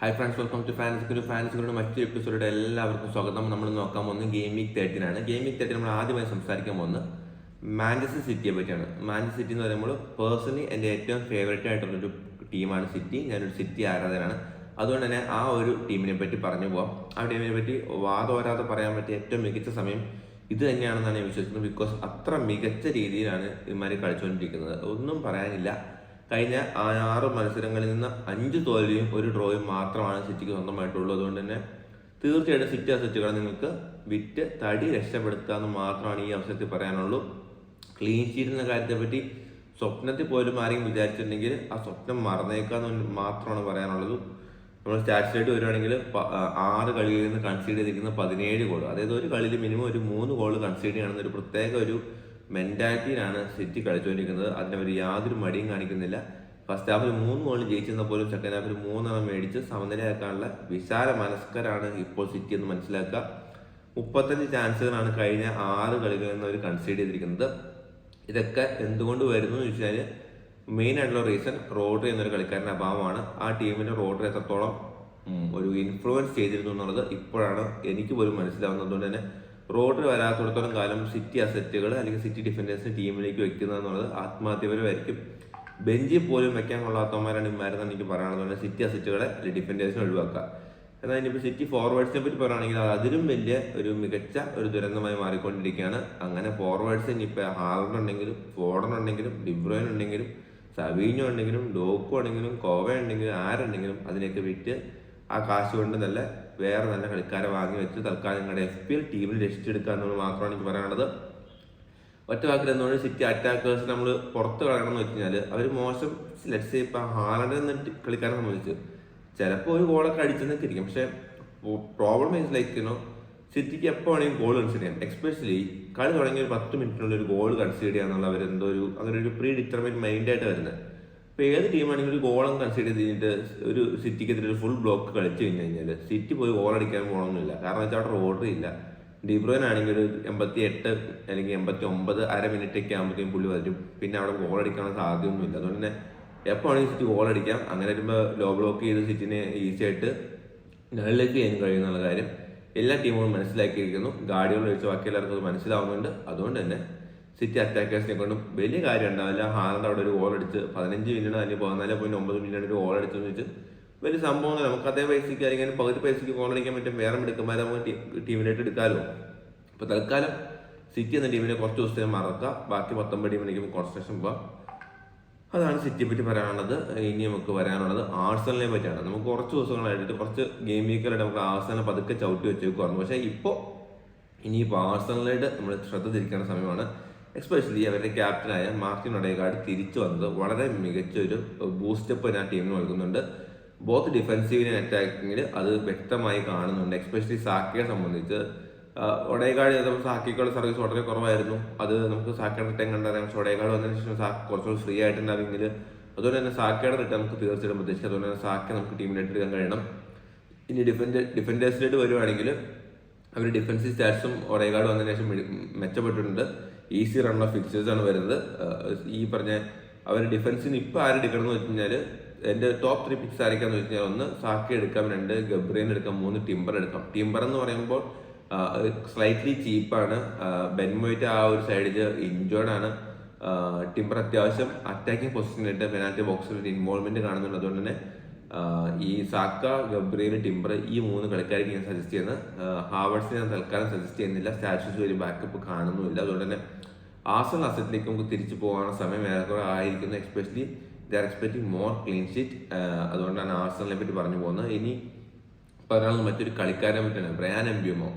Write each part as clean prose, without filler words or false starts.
Hi friends, welcome to ഫാൻസിയുടെ മറ്റൊരു എപ്പിസോഡിൽ എല്ലാവർക്കും സ്വാഗതം. നമ്മൾ നോക്കാൻ പോകുന്നത് ഗെയിം വീക്ക് 13 ആണ്. ഗെയിം വീക്ക് 13 നമ്മൾ ആദ്യമായി സംസാരിക്കാൻ പോകുന്നത് മാഞ്ചസ്റ്റർ സിറ്റിയെ പറ്റിയാണ്. മാഞ്ചസ്റ്റർ സിറ്റി എന്ന് പറയുമ്പോൾ പേഴ്സണലി എൻ്റെ ഏറ്റവും ഫേവറേറ്റ് ആയിട്ടുള്ളൊരു ടീമാണ് സിറ്റി. ഞാനൊരു സിറ്റി ആരാധകനാണ്. അതുകൊണ്ട് തന്നെ ആ ഒരു ടീമിനെ പറ്റി പറഞ്ഞു പോകാം. ആ ടീമിനെ പറ്റി വാദോരാതെ പറയാൻ പറ്റിയ ഏറ്റവും മികച്ച സമയം ഇത് തന്നെയാണെന്നാണ് ഞാൻ വിശ്വസിക്കുന്നത്. ബിക്കോസ് അത്ര മികച്ച രീതിയിലാണ് ഇവന്മാർ കളിച്ചുകൊണ്ടിരിക്കുന്നത്. ഒന്നും പറയാനില്ല. കഴിഞ്ഞ 6 മത്സരങ്ങളിൽ നിന്ന് 5 തോൽവിയും 1 ഡ്രോയും മാത്രമാണ് സിറ്റിക്ക് സ്വന്തമായിട്ടുള്ളത്. അതുകൊണ്ട് തന്നെ തീർച്ചയായിട്ടും സിറ്റി അസറ്റുകളെ നിങ്ങൾക്ക് വിറ്റ് തടി രക്ഷപ്പെടുത്തുക എന്ന് മാത്രമാണ് ഈ അവസരത്തിൽ പറയാനുള്ളൂ. ക്ലീൻ ഷീറ്റ് എന്ന കാര്യത്തെ പറ്റി സ്വപ്നത്തിൽ പോലും ആരെങ്കിലും വിചാരിച്ചിട്ടുണ്ടെങ്കിൽ ആ സ്വപ്നം മറന്നേക്കാന്ന് മാത്രമാണ് പറയാനുള്ളത്. നമ്മൾ സ്റ്റാറ്റ്സിലായിട്ട് വരുവാണെങ്കിൽ 6 കളിയിൽ നിന്ന് കൺസീഡ് ചെയ്തിരിക്കുന്ന 17 ഗോൾ, അതായത് ഒരു കളിയിൽ മിനിമം ഒരു 3 ഗോൾ കൺസീഡ് ചെയ്യണമെന്ന ഒരു പ്രത്യേക ഒരു മെന്റാലിറ്റിയിലാണ് സിറ്റി കളിച്ചുകൊണ്ടിരിക്കുന്നത്. അതിനവർ യാതൊരു മടിയും കാണിക്കുന്നില്ല. ഫസ്റ്റ് ഹാഫിൽ 3 ഗോൾ ജയിച്ചെന്നാൽ പോലും സെക്കൻഡ് ഹാഫിൽ 3 മേടിച്ച് സമനിലയാക്കാനുള്ള വിശാല മനസ്കരാണ് ഇപ്പോൾ സിറ്റി എന്ന് മനസ്സിലാക്കുക. 35 ചാൻസുകളാണ് കഴിഞ്ഞ 6 കളികളിൽ നിന്ന് അവർ കൺസീഡ് ചെയ്തിരിക്കുന്നത്. ഇതൊക്കെ എന്തുകൊണ്ട് വരുന്നു എന്ന് ചോദിച്ചാൽ മെയിൻ ആയിട്ടുള്ള റീസൺ റോഡ്രി എന്നൊരു കളിക്കാരൻ്റെ അഭാവമാണ്. ആ ടീമിന് റോഡ്രി എത്രത്തോളം ഒരു ഇൻഫ്ലുവൻസ് ചെയ്തിരുന്നു എന്നുള്ളത് ഇപ്പോഴാണ് എനിക്ക് പോലും മനസ്സിലാവുന്നത്. അതുകൊണ്ട് തന്നെ റോഡ് വരാത്തിടത്തോളം കാലം സിറ്റി അസറ്റുകൾ അല്ലെങ്കിൽ സിറ്റി ഡിഫൻഡേഴ്സിന് ടീമിലേക്ക് വെക്കുന്നത് എന്നുള്ളത് ആത്മഹത്യപരമായിരിക്കും. ബെഞ്ചിൽ പോലും വെക്കാൻ കൊള്ളാത്തവന്മാരാണ് ഇമാരെന്നാണ് എനിക്ക് പറയാനുള്ളത്. സിറ്റി അസറ്റുകളെ അല്ലെങ്കിൽ ഡിഫൻഡേഴ്സിനെ ഒഴിവാക്കുക. എന്നാൽ ഇനിയിപ്പോൾ സിറ്റി ഫോർവേഡ്സിനെ പറ്റി പറയുകയാണെങ്കിൽ അത് അതിലും വലിയ ഒരു മികച്ച ഒരു ദുരന്തമായി മാറിക്കൊണ്ടിരിക്കുകയാണ്. അങ്ങനെ ഫോർവേഡ്സ് ഇനിയിപ്പോൾ ഹാലൻഡ് ഉണ്ടെങ്കിലും ഫോർഡൻ ഉണ്ടെങ്കിലും ഡിബ്രോയിൻ ഉണ്ടെങ്കിലും സവീഞ്ഞോ ഉണ്ടെങ്കിലും ഡോക്കോ ഉണ്ടെങ്കിലും കോവ ഉണ്ടെങ്കിലും ആരുണ്ടെങ്കിലും അതിനെയൊക്കെ വിറ്റ് ആ കാശ് കൊണ്ട് വേറെ നല്ല കളിക്കാരെ വാങ്ങി വെച്ച് തൽക്കാലം നിങ്ങളുടെ FPL ടീമിൽ രക്ഷിച്ചെടുക്കുക എന്നുള്ളത് മാത്രമാണ് എനിക്ക് പറയാനുള്ളത്. ഒറ്റ വാക്കിൽ എന്തുകൊണ്ട് സിറ്റി അറ്റാക്കേഴ്സ് നമ്മൾ പുറത്ത് കളയണം എന്ന് വെച്ച് കഴിഞ്ഞാൽ അവർ മോശം ലെറ്റ്സ് ഇപ്പം ഹാലൻഡ് എന്ന കളിക്കാരെ സംബന്ധിച്ച് ചിലപ്പോൾ ഒരു ഗോളൊക്കെ അടിച്ചെന്നൊക്കെ ഇരിക്കും. പക്ഷേ പ്രോബ്ലം ഈസ് ലൈക്ക് സിറ്റിക്ക് എപ്പോൾ വേണമെങ്കിൽ ഗോൾ കൺസിഡർ ചെയ്യാം. എക്സ്പെഷ്യലി കളി തുടങ്ങിയ ഒരു 10 മിനിറ്റിനുള്ളിൽ ഒരു ഗോൾ കൺസിഡർ ചെയ്യുക എന്നുള്ള അവരെന്തോ അങ്ങനെ ഒരു പ്രീ ഡിറ്റർമൈൻഡ് മൈൻഡായിട്ട് വരുന്നത്. ഇപ്പോൾ ഏത് ടീമാണെങ്കിലും ഒരു ഗോളം കൺസിഡർ ചെയ്ത് കഴിഞ്ഞിട്ട് ഒരു സിറ്റിക്കെതിരെ ഒരു ഫുൾ ബ്ലോക്ക് കളിച്ചു കഴിഞ്ഞാൽ സിറ്റി പോയി ഗോൾ അടിക്കാൻ പോകണമെന്നില്ല. കാരണം വെച്ചാൽ അവിടെ റോഡറി ഇല്ല. ഡിബ്രോയിൻ ആണെങ്കിൽ ഒരു 88 അല്ലെങ്കിൽ 89 അര മിനിറ്റൊക്കെ ആകുമ്പോഴത്തേക്കും പുള്ളി വരും. പിന്നെ അവിടെ ഗോൾ അടിക്കാനുള്ള സാധ്യതയൊന്നുമില്ല. അതുകൊണ്ട് തന്നെ എപ്പോൾ ആണെങ്കിൽ സിറ്റി ഗോൾ അടിക്കാം. അങ്ങനെ വരുമ്പോൾ ലോ ബ്ലോക്ക് ചെയ്ത് സിറ്റിനെ ഈസി ആയിട്ട് നള്ളിലേക്ക് ചെയ്യാൻ കഴിയുന്നുള്ള കാര്യം എല്ലാ ടീമുകളും മനസ്സിലാക്കിയിരിക്കുന്നു. ഗാർഡിയോള ഒഴിച്ച് ബാക്കി എല്ലാവർക്കും അത് മനസ്സിലാവുന്നുണ്ട്. അതുകൊണ്ട് തന്നെ സിറ്റി അറ്റാക്കേഴ്സിനെ കൊണ്ടും വലിയ കാര്യം ഉണ്ടാവില്ല. ഹാലൻഡ് അവിടെ ഒരു ഗോൾ അടിച്ച് 15 മിനിറ്റ് അല്ലെങ്കിൽ 14.9 മിനിറ്റ് ഒരു ഗോൾ അടിച്ചെന്ന് വെച്ച് വലിയ സംഭവം. നമുക്ക് അതേ പൈസയ്ക്ക് അല്ലെങ്കിൽ പകുതി പൈസയ്ക്ക് ഗോൾ അടിക്കാൻ പറ്റും. വേറെ എടുക്കുമ്പോൾ നമുക്ക് ടീമിനായിട്ട് എടുക്കാമല്ലോ. അപ്പോൾ തൽക്കാലം സിറ്റി എന്ന ടീമിനെ കുറച്ച് ദിവസത്തേക്ക് മറക്കുക. ബാക്കി 19 ടീമിലേക്ക് കോൺസെൻട്രേഷൻ പോകാം. അതാണ് സിറ്റിയെ പറ്റി പറയാനുള്ളത്. ഇനി നമുക്ക് വരാനുള്ളത് ആഴ്സണലിനെ പറ്റിയാണ്. നമുക്ക് കുറച്ച് ദിവസങ്ങളായിട്ട് കുറച്ച് ഗെയിം വീക്കുകളായിട്ട് നമുക്ക് ആഴ്സണലിനെ പതുക്കെ ചവിട്ടി വെച്ചേക്കുമായിരുന്നു. പക്ഷേ ഇനിയിപ്പോൾ ആഴ്സണലായിട്ട് നമ്മൾ ശ്രദ്ധ തിരിക്കേണ്ട സമയമാണ്. എസ്പെഷ്യലി അവരുടെ ക്യാപ്റ്റനായ മാർട്ടിൻ ഒഡേഗാർഡ് തിരിച്ചു വന്നത് വളരെ മികച്ചൊരു ബൂസ്റ്റപ്പ് ആ ടീമിന് നൽകുന്നുണ്ട്. ബോത്ത് ഡിഫൻസീവിന് അറ്റാക്കിങ്ങിൽ അത് വ്യക്തമായി കാണുന്നുണ്ട്. എസ്പെഷ്യലി സാക്കയെ സംബന്ധിച്ച് ഒഡേഗാർഡ് ചെയ്തപ്പോൾ സാക്കിക്കുള്ള സർവീസ് വളരെ കുറവായിരുന്നു. അത് നമുക്ക് സാക്കയുടെ റിട്ടേൺ കണ്ടറിയാം. പക്ഷേ ഒഡേഗാർഡ് വന്നതിന് ശേഷം സാക്ക് കുറച്ചുകൂടി ഫ്രീ ആയിട്ടുണ്ടാവുമെങ്കിൽ അതുകൊണ്ട് തന്നെ സാക്കയുടെ റിട്ടേൺ നമുക്ക് തീർച്ചയായിട്ടും പ്രതീക്ഷിക്കാം. അതുകൊണ്ട് തന്നെ സാക്കെ നമുക്ക് ടീമിനായിട്ട് എടുക്കാൻ കഴിയണം. ഇനി ഡിഫൻഡേഴ്സിലേക്ക് വരുവാണെങ്കിൽ അവർ ഡിഫൻസീവ് സ്റ്റാറ്റ്സും ഒഡേഗാർഡ് വന്നതിന് ശേഷം മെച്ചപ്പെട്ടിട്ടുണ്ട്. ഈസി റൺ ഓഫ് ഫിക്സേഴ്സ് ആണ് വരുന്നത്. ഈ പറഞ്ഞ അവർ ഡിഫൻസിന് ഇപ്പോൾ ആരെടുക്കണം എന്ന് വെച്ച് കഴിഞ്ഞാൽ എൻ്റെ ടോപ്പ് 3 പിക്സ് ആരൊക്കെയാന്ന് വെച്ച് കഴിഞ്ഞാൽ 1 സാക്കി എടുക്കാം, 2 ഗബ്രിയൻ എടുക്കാം, 3 ടിംബർ എടുക്കാം. ടിംബർ എന്ന് പറയുമ്പോൾ സ്ലൈറ്റ്ലി ചീപ്പാണ്. ബെൻമോയിറ്റ് ആ ഒരു സൈഡിൽ ഇൻജോർഡ് ആണ്. ടിംബർ അത്യാവശ്യം അറ്റാക്കിംഗ് പൊസിഷനായിട്ട് പെനാൽറ്റി ബോക്സിൽ ഒരു ഇൻവോൾവ്മെന്റ് കാണുന്നുണ്ട്. അതുകൊണ്ട് തന്നെ ഈ സാക്ക, ഗബ്രിയൽ, ടിംബർ ഈ 3 കളിക്കാർക്ക് ഞാൻ സജസ്റ്റ് ചെയ്യുന്നത്. ഹാവേർട്സിനെ ഞാൻ തൽക്കാലം സജസ്റ്റ് ചെയ്യുന്നില്ല. സ്റ്റാറ്റ്യൂസ് ഒരു ബാക്കപ്പ് കാണുന്നുമില്ല. അതുകൊണ്ട് തന്നെ ആഴ്സണൽ അസറ്റിലേക്ക് നമുക്ക് തിരിച്ചു പോകാനുള്ള സമയം ഏറെക്കുറെ ആയിരിക്കുന്നു. Especially they are expecting more clean sheet. അതുകൊണ്ടാണ് ആഴ്സണലിനെ പറ്റി പറഞ്ഞു പോകുന്നത്. ഇനി പറയാനുള്ള മറ്റൊരു കളിക്കാരനെ പറ്റിയാണ് ബ്രയാൻ എംബ്യൂമോ.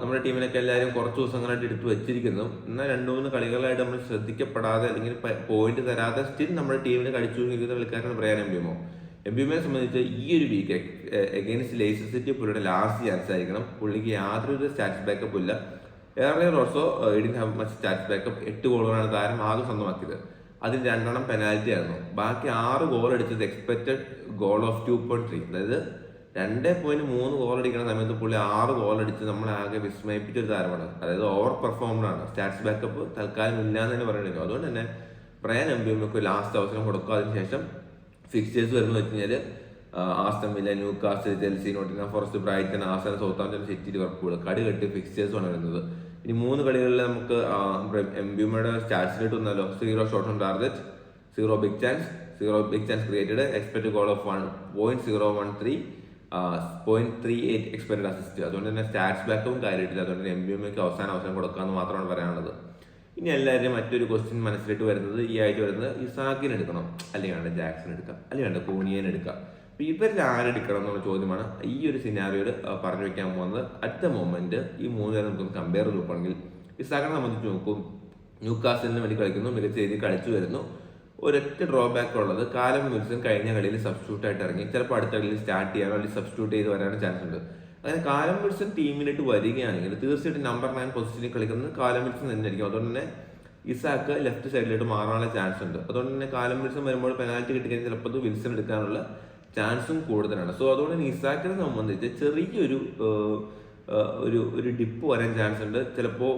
നമ്മുടെ ടീമിനൊക്കെ എല്ലാവരും കുറച്ച് ദിവസങ്ങളായിട്ട് എടുത്തു വെച്ചിരിക്കുന്നു. എന്നാൽ 2-3 കളികളായിട്ട് നമ്മൾ ശ്രദ്ധിക്കപ്പെടാതെ അല്ലെങ്കിൽ പോയിന്റ് തരാതെ സ്റ്റിൽ നമ്മുടെ ടീമിന് കളിച്ചു നിൽക്കുന്ന കളിക്കാരാണ് ബ്രയാൻ എംബ്യൂമോയെ സംബന്ധിച്ച് ഈ ഒരു വീക്ക് എഗെയിൻസ്റ്റ് ലെയ്സ്റ്റർ സിറ്റി പുള്ളിയുടെ ലാസ്റ്റ് ചാൻസ് ആയിരിക്കണം. പുള്ളിക്ക് യാതൊരു സ്റ്റാറ്റ്സ് ബാക്കപ്പ് ഇല്ല. Earlier also didn't have much stats backup. 8 ഗോളുകളാണ് താരം ആകെ സ്വന്തമാക്കിയത്. അതിൽ 2 പെനാൽറ്റി ആയിരുന്നു. ബാക്കി 6 ഗോൾ അടിച്ചത് എക്സ്പെക്റ്റഡ് ഗോൾ ഓഫ് 2.3, അതായത് 2.3 ഗോൾ അടിക്കുന്ന സമയത്ത് പുള്ളി 6 ഗോൾ അടിച്ച് നമ്മളെ ആകെ വിസ്മയിപ്പിച്ച ഒരു താരമാണ്. അതായത് ഓവർ പെർഫോംഡ് ആണ്. സ്റ്റാറ്റ്സ് ബാക്കപ്പ് തൽക്കാലം ഇല്ല എന്ന് തന്നെ പറയണില്ല. അതുകൊണ്ട് തന്നെ ബ്രയാൻ എംബ്യൂമോക്ക് ലാസ്റ്റ് അവസരം കൊടുക്കുക. അതിനുശേഷം ഫിക്സ്റ്റേഴ്സ് വരുന്നത് വെച്ച് കഴിഞ്ഞാൽ Aston Villa, Newcastle, Chelsea, Nottingham Forest, Brighton, Arsenal, Southampton, City, Liverpool കടുകെട്ട് ഫിക്സ്റ്റേഴ്സാണ് വരുന്നത്. ഇനി 3 കളികളിൽ നമുക്ക് എംബ്യൂമയുടെ സ്റ്റാറ്റ്സിലോട്ട് വന്നാലോ. 0 shot on target, 0 big chance, 0 big chance created, expected goal of 1.013, 0.38 expected assist. അതുകൊണ്ട് തന്നെ സ്റ്റാറ്റ്സ് ബാക്കും കാര്യമായിട്ടില്ല. അതുകൊണ്ട് തന്നെ എംബ്യൂമയ്ക്ക് അവസാനം കൊടുക്കാമെന്ന് മാത്രമാണ് പറയാനുള്ളത്. ഇനി എല്ലാവരും മറ്റൊരു ക്വസ്റ്റ്യൻ മനസ്സിലേക്ക് വരുന്നത്, ഈ ആഴ്ച വരുന്നത് ഇസാക്കിന് എടുക്കണം, അല്ലെങ്കിൽ ജാക്സൺ എടുക്കാം, അല്ലെങ്കിൽ കൂനിയൻ എടുക്കാം. അപ്പൊ ഇവരിൽ ആരെടുക്കണം എന്നുള്ള ചോദ്യമാണ് ഈ ഒരു സിനാരിയോയിൽ പറഞ്ഞു വെക്കാൻ പോകുന്നത്. അറ്റ് ദ മൊമെന്റ് ഈ 3 പേരെ നമുക്ക് കമ്പയർ നോക്കുകയാണെങ്കിൽ ഇസാക്കിനെ സംബന്ധിച്ച് നോക്കും, ന്യൂകാസിലിന് വേണ്ടി കളിക്കുന്നു, മികച്ച രീതിയിൽ കളിച്ചു വരുന്നു. ഒരൊറ്റ ഡ്രോബാക്ക് ഉള്ളത്, കാലം വിൽസൺ കഴിഞ്ഞ കളിയിൽ സബ്സ്റ്റിറ്റ്യൂട്ട് ആയിട്ട് ഇറങ്ങി. ചിലപ്പോൾ അടുത്ത കളിയിൽ സ്റ്റാർട്ട് ചെയ്യാനോ അല്ലെങ്കിൽ സബ്സ്റ്റിറ്റ്യൂട്ട് ചെയ്ത് വരാനോ ചാൻസ് ഉണ്ട്. അങ്ങനെ കാലം വിൽസൺ ടീമിലേക്ക് വരികയാണെങ്കിൽ തീർച്ചയായിട്ടും നമ്പർ 9 പൊസിഷനിൽ കളിക്കുന്നത് കാലം വിൽസൺ തന്നെയായിരിക്കും. അതുകൊണ്ട് തന്നെ ഇസാക്ക് ലെഫ്റ്റ് സൈഡിലോട്ട് മാറാനുള്ള ചാൻസ് ഉണ്ട്. അതുകൊണ്ട് തന്നെ കാലം വിൽസൺ വരുമ്പോൾ പെനാൽറ്റി കിട്ടിക്കഴിഞ്ഞാൽ ചിലപ്പോൾ വിൽസൺ എടുക്കാനുള്ള ചാൻസും കൂടുതലാണ്. സോ അതുകൊണ്ട് തന്നെ ഇസാക്കിനെ സംബന്ധിച്ച് ചെറിയൊരു ഒരു ഡിപ്പ് വരാൻ ചാൻസ് ഉണ്ട്. ചിലപ്പോൾ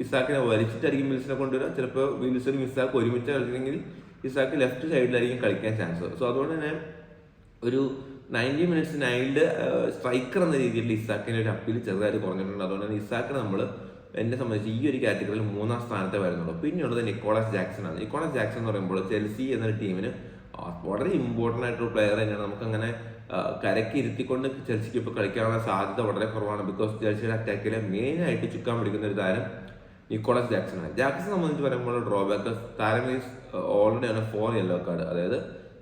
ഇസാക്കിനെ വലിച്ചിട്ടായിരിക്കും വിൽസനെ കൊണ്ടുവരിക, ചിലപ്പോൾ വിൽസനും ഇസാക്ക് ഒരുമിച്ച് കളിക്കണമെങ്കിൽ ഇസാക്ക് ലെഫ്റ്റ് സൈഡിലായിരിക്കും കളിക്കാൻ ചാൻസ്. സോ അതുകൊണ്ട് തന്നെ ഒരു 90 മിനിറ്റ്സ് നൈൽഡ് സ്ട്രൈക്കർ എന്ന രീതിയിൽ ഇസാക്കിന് ഒരു അപ്പീൽ ചെറുതായിട്ട് കുറഞ്ഞിട്ടുണ്ട്. അതുകൊണ്ട് തന്നെ ഇസാക്കിനെ നമ്മൾ എന്നെ സംബന്ധിച്ച് ഈ ഒരു കാറ്റഗറിയിൽ 3ാം സ്ഥാനത്തെ വരുന്നുള്ളൂ. പിന്നെയുള്ളത് നിക്കോളാസ് ജാക്സൺ ആണ്. നിക്കോളാസ് ജാക്സൺ എന്ന് പറയുമ്പോൾ ചെൽസി എന്നൊരു ടീമിന് വളരെ ഇമ്പോർട്ടൻ്റ് ആയിട്ടുള്ള പ്ലെയർ തന്നെയാണ്. നമുക്കങ്ങനെ കരയ്ക്ക് ഇരുത്തിക്കൊണ്ട് ചെൽസിക്ക് ഇപ്പോൾ കളിക്കാനുള്ള സാധ്യത വളരെ കുറവാണ്. ബിക്കോസ് ചെൽസിയുടെ അറ്റാക്കിലെ മെയിനായിട്ട് ചുക്കാൻ പിടിക്കുന്ന ഒരു താരം നിക്കോളാസ് ജാക്സൺ ആണ്. ജാക്സൺ സംബന്ധിച്ച് പറയുമ്പോൾ ഡ്രോബാക്ക്, താരം ഓൾറെഡി ആണ് 4 യെല്ലോ കാർഡ്, അതായത്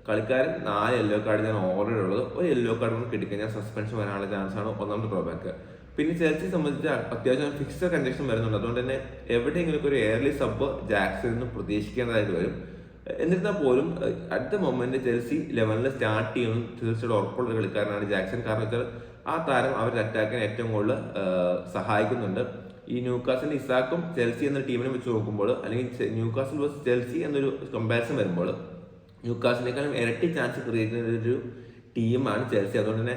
കളിക്കാരൻ 4 യെല്ലോ കാർഡ് ഞാൻ ഓൾറെഡി ഉള്ളത്. ഒരു യെല്ലോ കാർഡ് കൊണ്ട് കിട്ടിക്കഴിഞ്ഞാൽ സസ്പെൻഷൻ വരാനുള്ള ചാൻസ് ആണ് ഒന്നാമത്തെ ഡ്രോബാക്ക്. പിന്നെ ചെൽസിയെ സംബന്ധിച്ച് അത്യാവശ്യം ഫിക്സഡ് കണ്ടീഷൻ വരുന്നുണ്ട്. അതുകൊണ്ട് തന്നെ എവിടെയെങ്കിലും ഒരു എയർലി സബ് ജാക്സണിൽ നിന്ന് പ്രതീക്ഷിക്കേണ്ടതായിട്ട് വരും. എന്നിരുന്നാൽ പോലും at the moment Chelsea 11 start ചെയ്യുന്നു തീർച്ചയായിട്ടും ഉറപ്പുള്ള കളിക്കാരനാണ് ജാക്സൺ. കാരണം വെച്ചാൽ ആ താരം അവരുടെ അറ്റാക്കിന് ഏറ്റവും കൂടുതൽ സഹായിക്കുന്നുണ്ട്. ഈ ന്യൂകാസിൽ ഇസാക്കും ചെൽസി എന്ന ടീമിനെ വെച്ച് നോക്കുമ്പോൾ, അല്ലെങ്കിൽ ന്യൂകാസിൽ വേഴ്സസ് ചെൽസി എന്നൊരു കമ്പാരിസൺ വരുമ്പോൾ ന്യൂകാസിനേക്കാളും ഇരട്ടി ചാൻസ് ക്രിയേറ്റ് ചെയ്യുന്ന ഒരു ടീമാണ് ചെൽസി. അതുകൊണ്ട് തന്നെ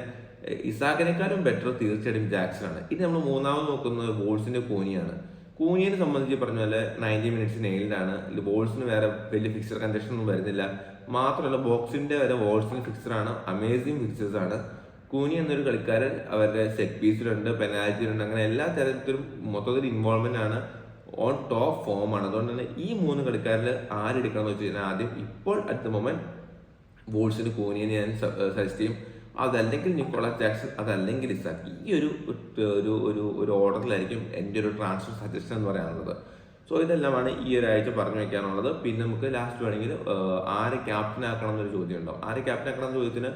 ഇസാക്കിനേക്കാളും ബെറ്റർ തീർച്ചയായിട്ടും ജാക്സൺ ആണ്. ഇനി നമ്മൾ 3ാമത് നോക്കുന്നത് വോൾസിന്റെ കൂനിയാണ്. കൂനിയെ സംബന്ധിച്ച് പറഞ്ഞ പോലെ 90 മിനിറ്റ്സ് നെയിൽഡാണ്. വോൾസിന് വേറെ വലിയ ഫിക്സർ കണ്ടീഷൻ ഒന്നും വരുന്നില്ല. മാത്രമല്ല ബോക്സിന്റെ വരെ വോൾസിന് ഫിക്സറാണ്, അമേസിങ് ഫിക്സേഴ്സ് ആണ്. കൂനി എന്നൊരു കളിക്കാരൻ അവരുടെ സെറ്റ് പീസിലുണ്ട്, പെനാൽറ്റിയിലുണ്ട്, അങ്ങനെ എല്ലാ തരത്തിലും മൊത്തത്തിൽ ഇൻവോൾവ്മെന്റ് ആണ്, ഓൺ ടോപ്പ് ഫോമാണ്. അതുകൊണ്ട് തന്നെ ഈ 3 കളിക്കാരിൽ ആരെടുക്കണം എന്ന് വെച്ച് കഴിഞ്ഞാൽ ആദ്യം ഇപ്പോൾ അറ്റ് ദ മൊമെന്റ് വോൾസിന് കൂനിയെ ഞാൻ സജസ്റ്റ് ചെയ്യും. അതല്ലെങ്കിൽ നിക്കോളാസ് ജാക്സൺ, അതല്ലെങ്കിൽ ഇസാക്ക്. ഈ ഒരു ഓർഡറിലായിരിക്കും എൻ്റെ ഒരു ട്രാൻസ്ഫർ സജഷൻ എന്ന് പറയാനുള്ളത്. സോ ഇതെല്ലാമാണ് ഈ ഒരാഴ്ച പറഞ്ഞു വയ്ക്കാനുള്ളത്. പിന്നെ നമുക്ക് ലാസ്റ്റ് വേണമെങ്കിൽ ആരെ ക്യാപ്റ്റൻ ആക്കണം എന്നൊരു ചോദ്യം ഉണ്ടാവും. ആരെ ക്യാപ്റ്റൻ ആക്കണം എന്ന ചോദ്യത്തിന്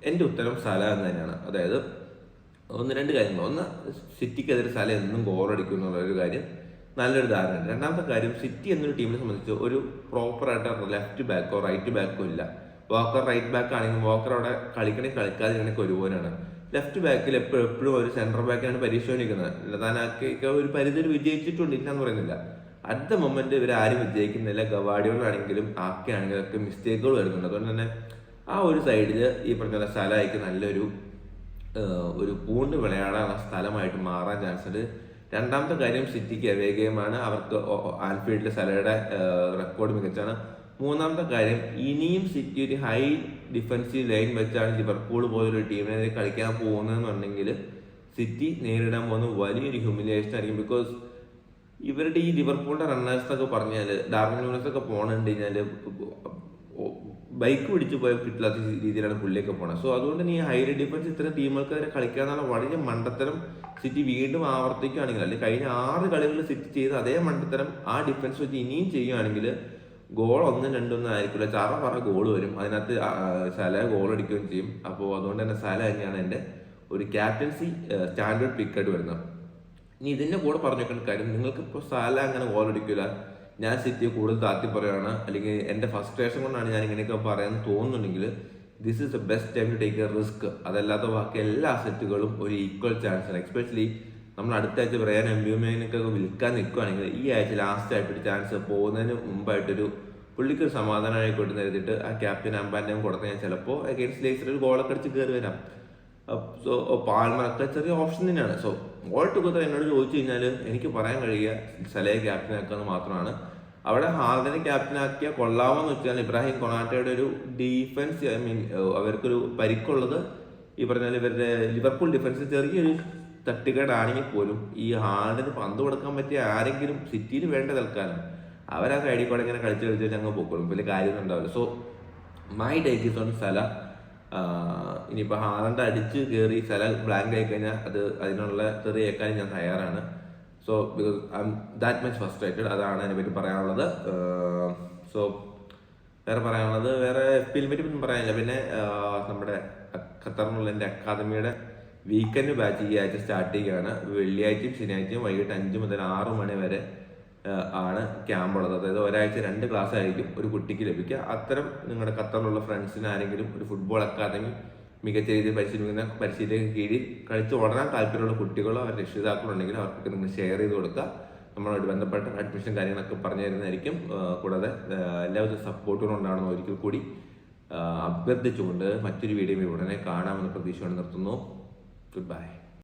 എൻ്റെ ഉത്തരം സല എന്ന് തന്നെയാണ്. അതായത് 1-2 കാര്യങ്ങൾ. ഒന്ന്, സിറ്റിക്കെതിരെ സല എന്നും ഗോളടിക്കും എന്നുള്ളൊരു കാര്യം നല്ലൊരു ധാരണയുണ്ട്. രണ്ടാമത്തെ കാര്യം, സിറ്റി എന്നൊരു ടീമിനെ സംബന്ധിച്ച് ഒരു പ്രോപ്പറായിട്ട് ലെഫ്റ്റ് ബാക്കോ റൈറ്റ് ബാക്കോ ഇല്ല. വാക്കർ റൈറ്റ് ബാക്ക് ആണെങ്കിൽ വാക്കർ അവിടെ കളിക്കാതിരിക്കണൊക്കെ ഒരുപോലെയാണ്. ലെഫ്റ്റ് ബാക്കിൽ എപ്പോഴും ഒരു സെൻട്രൽ ബാക്കിനാണ് പരിശോധിക്കുന്നത്. താനൊക്കെ ഒരു പരിധിയിൽ വിജയിച്ചിട്ടുണ്ട്, ഇല്ലെന്ന് പറയുന്നില്ല. അറ്റ് ദ മൊമെന്റ് ഇവർ ആരും വിജയിക്കുന്നില്ല. ഗവാഡിയോളാണെങ്കിലും ആണെങ്കിലും ഒക്കെ മിസ്റ്റേക്കുകൾ വരുന്നുണ്ട്. അതുകൊണ്ട് തന്നെ ആ ഒരു സൈഡിൽ ഈ പറഞ്ഞ സ്ഥലമായിരിക്കും നല്ലൊരു പൂണ്ട് വിളയാടാനുള്ള സ്ഥലമായിട്ട് മാറാൻ ചാൻസ് ഉണ്ട്. രണ്ടാമത്തെ കാര്യം, സിറ്റിക്ക് അവേ ഗെയിമാണ്. അവർക്ക് ആൻഫീൽഡിലെ സലയുടെ റെക്കോർഡ് മികച്ചാണ്. മൂന്നാമത്തെ കാര്യം, ഇനിയും സിറ്റി ഒരു ഹൈ ഡിഫൻസീവ് ലൈൻ വെച്ചാണ് ലിവർപൂൾ പോലൊരു ടീമിനെ കളിക്കാൻ പോകുന്നതെന്നുണ്ടെങ്കിൽ സിറ്റി നേരിടാൻ പോകുന്ന വലിയൊരു ഹ്യൂമിലിയേഷൻ ആയിരിക്കും. ബിക്കോസ് ഇവരുടെ ഈ ലിവർപൂളിന്റെ റണ്ണേഴ്സ് എന്നൊക്കെ പറഞ്ഞാൽ ഡാർവിൻ ന്യൂനസ് ഒക്കെ പോകണമെന്ന് കഴിഞ്ഞാൽ ബൈക്ക് പിടിച്ച് പോയ കിട്ടില്ലാത്ത രീതിയിലാണ് പുള്ളിയൊക്കെ പോണത്. സോ അതുകൊണ്ട് തന്നെ ഈ ഹൈ ഡിഫൻസ് ഇത്തരം ടീമുകൾക്ക് വരെ കളിക്കാന്നുള്ള വളരെ മണ്ടത്തരം സിറ്റി വീണ്ടും ആവർത്തിക്കുകയാണെങ്കിൽ, അല്ലെങ്കിൽ കഴിഞ്ഞ 6 കളികളിൽ സിറ്റി ചെയ്ത അതേ മണ്ടത്തരം ആ ഡിഫൻസ് വെച്ച് ഇനിയും ചെയ്യുകയാണെങ്കിൽ ഗോൾ 1-2 ആയിരിക്കില്ല, ചറ ഗോൾ വരും. അതിനകത്ത് സല ഗോൾ അടിക്കുകയും ചെയ്യും. അപ്പോൾ അതുകൊണ്ട് തന്നെ സല തന്നെയാണ് എൻ്റെ ഒരു ക്യാപ്റ്റൻസി സ്റ്റാൻഡേർഡ് പിക്കായിട്ട് വരുന്നത്. ഇനി ഇതിൻ്റെ കൂടെ പറഞ്ഞു വെക്കേണ്ട കാര്യം, നിങ്ങൾക്ക് ഇപ്പോൾ സല അങ്ങനെ ഗോൾ അടിക്കില്ല, ഞാൻ സിറ്റിയെ കൂടുതൽ താത്തി പറയുകയാണ്, അല്ലെങ്കിൽ എൻ്റെ ഫസ്ട്രേഷൻ കൊണ്ടാണ് ഞാൻ ഇങ്ങനെയൊക്കെ പറയാൻ തോന്നുന്നുണ്ടെങ്കിൽ this is the best time to take a risk. അതല്ലാത്ത ബാക്കി എല്ലാ അസറ്റുകളും ഒരു ഈക്വൽ ചാൻസ് ആണ്. എസ്പെഷ്യലി നമ്മൾ അടുത്ത ആഴ്ച ബ്രയാൻ എംബ്യൂമേനൊക്കെ വിൽക്കാൻ നിൽക്കുകയാണെങ്കിൽ ഈ ആഴ്ച ലാസ്റ്റ് ആയിട്ടൊരു ചാൻസ് പോകുന്നതിന് മുമ്പായിട്ടൊരു പുള്ളിക്കൊരു സമാധാനമായിക്കോട്ടെ എഴുതിയിട്ട് ആ ക്യാപ്റ്റൻ അമ്പാൻ്റെയും കൊടുത്ത് ഞാൻ ചിലപ്പോൾ അഗെയിൻസ്റ്റ് ലേസർ ഒരു ഗോളൊക്കെ അടിച്ച് കയറി വരാം. സോ പാൽമറൊക്കെ ചെറിയ ഓപ്ഷൻ തന്നെയാണ്. സോ ഓൾ ടുഗദർ എന്നോട് ചോദിച്ചു കഴിഞ്ഞാൽ എനിക്ക് പറയാൻ കഴിയുക സലയെ ക്യാപ്റ്റൻ ആക്കാന്ന് മാത്രമാണ്. അവിടെ ഹാർഡനെ ക്യാപ്റ്റനാക്കിയ കൊള്ളാമെന്ന് വെച്ചാൽ ഇബ്രാഹിം കൊണാറ്റയുടെ ഒരു ഡിഫൻസ്, ഐ മീൻ അവർക്കൊരു പരിക്കുള്ളത് ഈ പറഞ്ഞാൽ ഇവരുടെ ലിവർപൂൾ ഡിഫൻസ് ചെറിയൊരു തട്ടുകേടാണെങ്കിൽ പോലും ഈ ഹാർഡന് പന്ത് കൊടുക്കാൻ പറ്റിയ ആരെങ്കിലും സിറ്റിയിൽ വേണ്ട തൽക്കാലം അവരാ സൈഡിൽ കൂടെ ഇങ്ങനെ കളിച്ച് ഞങ്ങൾ പോക്കോളും, വലിയ കാര്യമൊന്നും ഉണ്ടാവില്ല. So my take is on Salah. ഇനിയിപ്പോൾ ഹാളണ്ട് അടിച്ച് കയറി സല ബ്ലാങ്ക് ആയി കഴിഞ്ഞാൽ അതിനുള്ള തെറി കേൾക്കാൻ ഞാൻ തയ്യാറാണ്. So because I M that much frustrated. അതാണ് അതിനെ പറ്റി പറയാനുള്ളത്. സോ വേറെ FPL പറ്റി ഒന്നും പറയാനില്ല. പിന്നെ നമ്മുടെ ഖത്തറിനുള്ള എൻ്റെ അക്കാദമിയുടെ വീക്കെൻഡ് ബാച്ച് ഈ ആഴ്ച സ്റ്റാർട്ട് ചെയ്യുകയാണ്. വെള്ളിയാഴ്ചയും ശനിയാഴ്ചയും വൈകിട്ട് 5 മുതൽ 6 മണി വരെ ആണ് ക്യാമ്പ് ഉള്ളത്. അതായത് ഒരാഴ്ച 2 ക്ലാസ് ആയിരിക്കും ഒരു കുട്ടിക്ക് ലഭിക്കുക. അത്തരം നിങ്ങളുടെ ഖത്തറിലുള്ള ഫ്രണ്ട്സിന് ആരെങ്കിലും ഒരു ഫുട്ബോൾ അക്കാദമി മികച്ച രീതിയിൽ പരിശീലിക്കുന്ന പരിശീലകർക്ക് കീഴിൽ കളിച്ച് വളരാൻ താല്പര്യമുള്ള കുട്ടികളോ അവരുടെ രക്ഷിതാക്കളുണ്ടെങ്കിൽ അവർക്ക് നിങ്ങൾ ഷെയർ ചെയ്ത് കൊടുക്കുക. നമ്മളോട് ബന്ധപ്പെട്ട അഡ്മിഷൻ കാര്യങ്ങളൊക്കെ പറഞ്ഞു തരുന്നതായിരിക്കും. കൂടാതെ എല്ലാവരും സപ്പോർട്ടും ഉണ്ടാവണമെന്ന് ഒരിക്കൽ കൂടി അഭ്യർത്ഥിച്ചുകൊണ്ട് മറ്റൊരു വീഡിയോ ഉടനെ കാണാമെന്ന് പ്രതീക്ഷയോടെ നിർത്തുന്നു. Good bye.